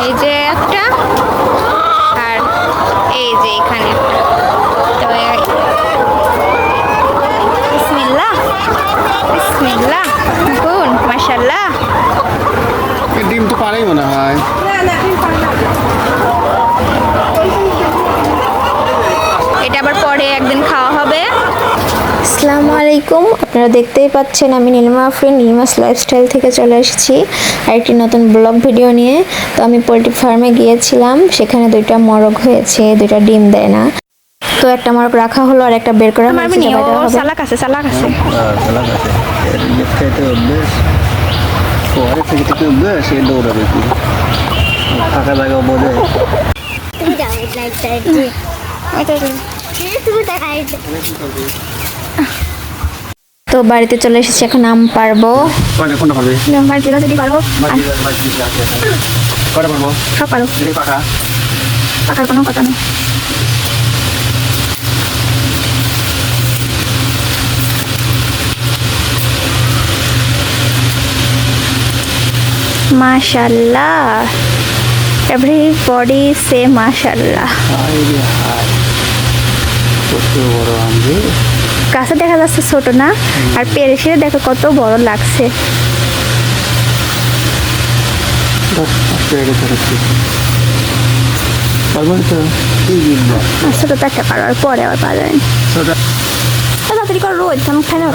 এই যে একটা, আর এই যে এখানে একটা। তো বিসমিল্লাহ বিসমিল্লাহ, গুড, মাশাআল্লাহ। ডিম তো পারেই মনে হয়। এটা আবার পরে একদিন খাওয়া হবে। আসসালামু আলাইকুম, আপনারা দেখতেই পাচ্ছেন আমি নীলিমা আফরিন নীলিমাস লাইফস্টাইল থেকে চলে এসেছি আরেকটি নতুন ব্লগ ভিডিও নিয়ে। তো আমি পোলট্রি ফার্মে গিয়েছিলাম, সেখানে দুইটা মরগ হয়েছে, দুইটা ডিম দেয় না। তো একটা মরগ রাখা হলো আর একটা বের করা হয়েছে। সালাক আছে, সালাক আছে, সালাক আছে। খেতে অভ্যেস, পরে থেকে থেকে অভ্যেস, সে দৌড়াবে কি ফাঁকা জায়গা বোঝে। তো বাড়িতে চলে এসেছি, এখন আম পারবো। কোনটা পারবে? কটা পারবো? সব পারো, পাকা পাকার কোনো কথা নেই। মাশাআল্লাহ, এভরিবডি সে মাশাআল্লাহ। কত বড় আম রে! কাছে দেখা যাচ্ছে ছোট না, আর পেরেসে দেখো কত বড় লাগছে। ছোট তো একটা পারো, আর পরে আবার পাওয়া যায়। তাড়াতাড়ি করো, রোজ আমি খাই না।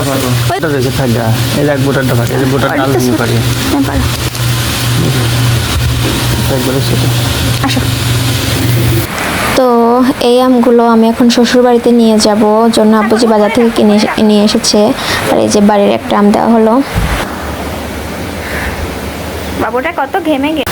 আসো। তো এই আমগুলো আমি এখন শ্বশুর বাড়িতে নিয়ে যাব, জন্য আব্বুজি বাজার থেকে কিনে নিয়ে এসেছে। আর এই যে বাড়ির একটা আম দেওয়া হলো। বাবুটা কত ঘেমে গে।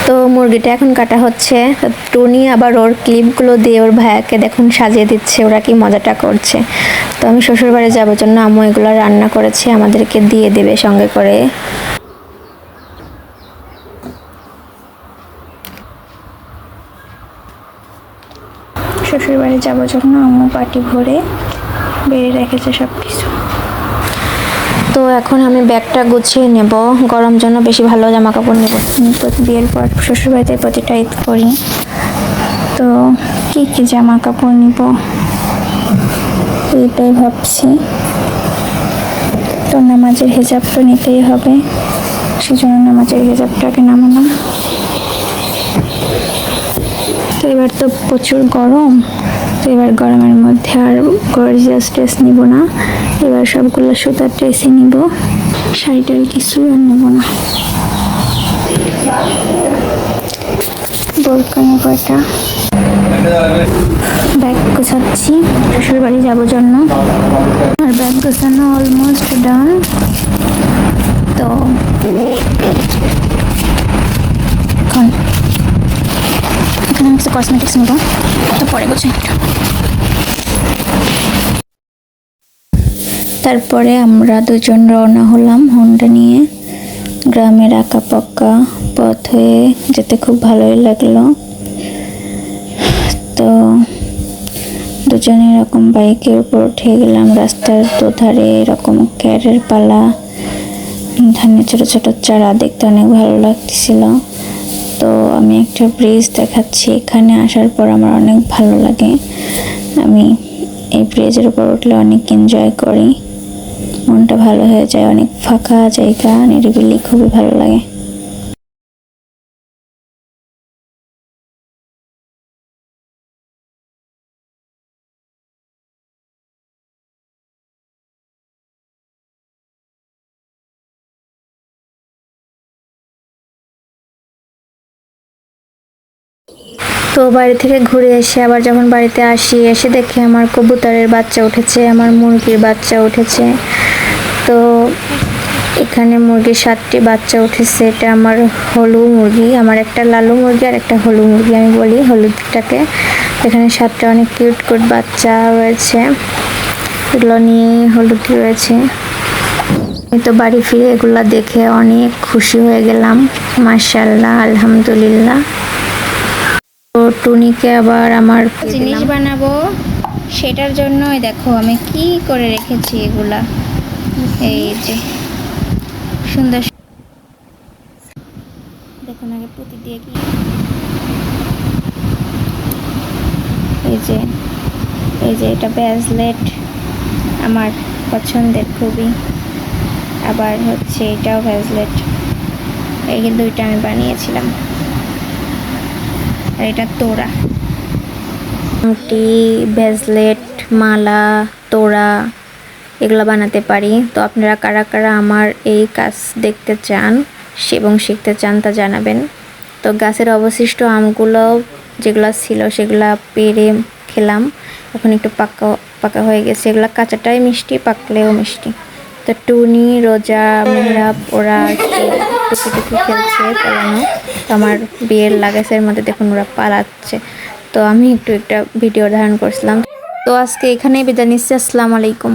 তো মুরগিটা এখন কাটা হচ্ছে। টুনি আবার ওর ক্লিপগুলো দিয়ে ওর ভাইয়াকে দেখুন সাজিয়ে দিচ্ছে, ওরা কি মজাটা করছে। তো আমি শ্বশুর বাড়ি যাবার জন্য আম্মু এগুলো রান্না করেছে, আমাদেরকে দিয়ে দেবে সঙ্গে করে। শ্বশুর বাড়ি যাবার জন্য আম্মু পাটি ভরে বেড়ে রেখেছে সব কিছু। তো এখন আমি ব্যাগটা গুছিয়ে নেব, গরম জন্য বেশি ভালো জামা কাপড় নেব। বিয়ের পর শ্বশুরবাড়িতে প্রতিটা ঈদ করি, তো কী কী জামা কাপড় নিব এইটাই ভাবছি। তো নামাজের হিজাব তো নিতেই হবে, সেজন্য নামাজের হিজাবটাকে নামানো। তো এবার তো প্রচুর গরম, তো এবার গরমের মধ্যে আর গর্জিয়াস ড্রেস নিব না, এবার সবগুলো সুতার ড্রেসই নিব, শাড়িটার কিছুই আর নেব না। বোরকা নেব এটা। ব্যাগ গোছাচ্ছি শ্বশুর বাড়ি যাবো জন্য, আর ব্যাগ গোছানো অলমোস্ট ডান। তো এখন এখানে আমি কিছু কসমেটিক্স নেব, তো পরে গোছাই। তারপরে আমরা দুজন রওনা হলাম হোন্ডা নিয়ে। গ্রামের আঁকা পাকা পথ হয়ে যেতে খুব ভালোই লাগলো। তো দুজনে এরকম বাইকের উপর উঠে গেলাম, রাস্তার দুধারে এরকম ক্যারের পালা, ধানের ছোট ছোট চারা দেখতে অনেক ভালো লাগছিল। তো আমি একটা ব্রিজ দেখাচ্ছি, এখানে আসার পর আমার অনেক ভালো লাগে। আমি এই ব্রিজের উপর উঠলে অনেক এনজয় করি, মনটা ভালো হয়ে যায়, অনেক ফাঁকা জায়গা, নিরিবিলি, খুবই ভালো লাগে। তো বাড়ি থেকে ঘুরে এসে আবার যখন বাড়িতে আসি, এসে দেখি আমার কবুতরের বাচ্চা উঠেছে, আমার মুরগির বাচ্চা উঠেছে। তো এখানে মুরগির 7টি বাচ্চা উঠেছে। এটা আমার হলু মুরগি, আমার একটা লালু মুরগি আর একটা হলু মুরগি আমি বলি, হলুদটাকে। এখানে 7টা অনেক কিউট কিউট বাচ্চা রয়েছে। এগুলো নিয়ে হলুদ রয়েছে। আমি তো বাড়ি ফিরে এগুলো দেখে অনেক খুশি হয়ে গেলাম, মাশাআল্লাহ, আলহামদুলিল্লাহ। তো টুনিকে আবার আমার জিনিস বানাবো, সেটার জন্যই দেখো আমি কি করে রেখেছি এগুলা। এই যে সুন্দর, দেখুন আগে পুঁতি দিয়ে কি, এই যে এটা ব্রেসলেট আমার পছন্দের খুবই। আবার হচ্ছে এটাও ব্রেসলেট, এই দুইটা আমি বানিয়েছিলাম। আর এটা তোড়া, ব্রেসলেট, মালা, তোড়া এগুলো বানাতে পারি। তো আপনারা কারা কারা আমার এই কাজ দেখতে চান এবং শিখতে চান তা জানাবেন। তো গাছের অবশিষ্ট আমগুলো যেগুলো ছিল সেগুলা পেড়ে খেলাম, এখন একটু পাকা পাকা হয়ে গেছে। এগুলো কাঁচাটাই মিষ্টি, পাকলেও মিষ্টি। তো টুনি, রোজা, মেহরাব ওরা টুকি খেলছে পালানো। তো আমার বিয়ের লাগাইসের মধ্যে দেখুন ওরা পালাচ্ছে। তো আমি একটু একটা ভিডিও ধারণ করছিলাম। তো আজকে এখানেই বিদায় নিচ্ছি, আসসালামু আলাইকুম।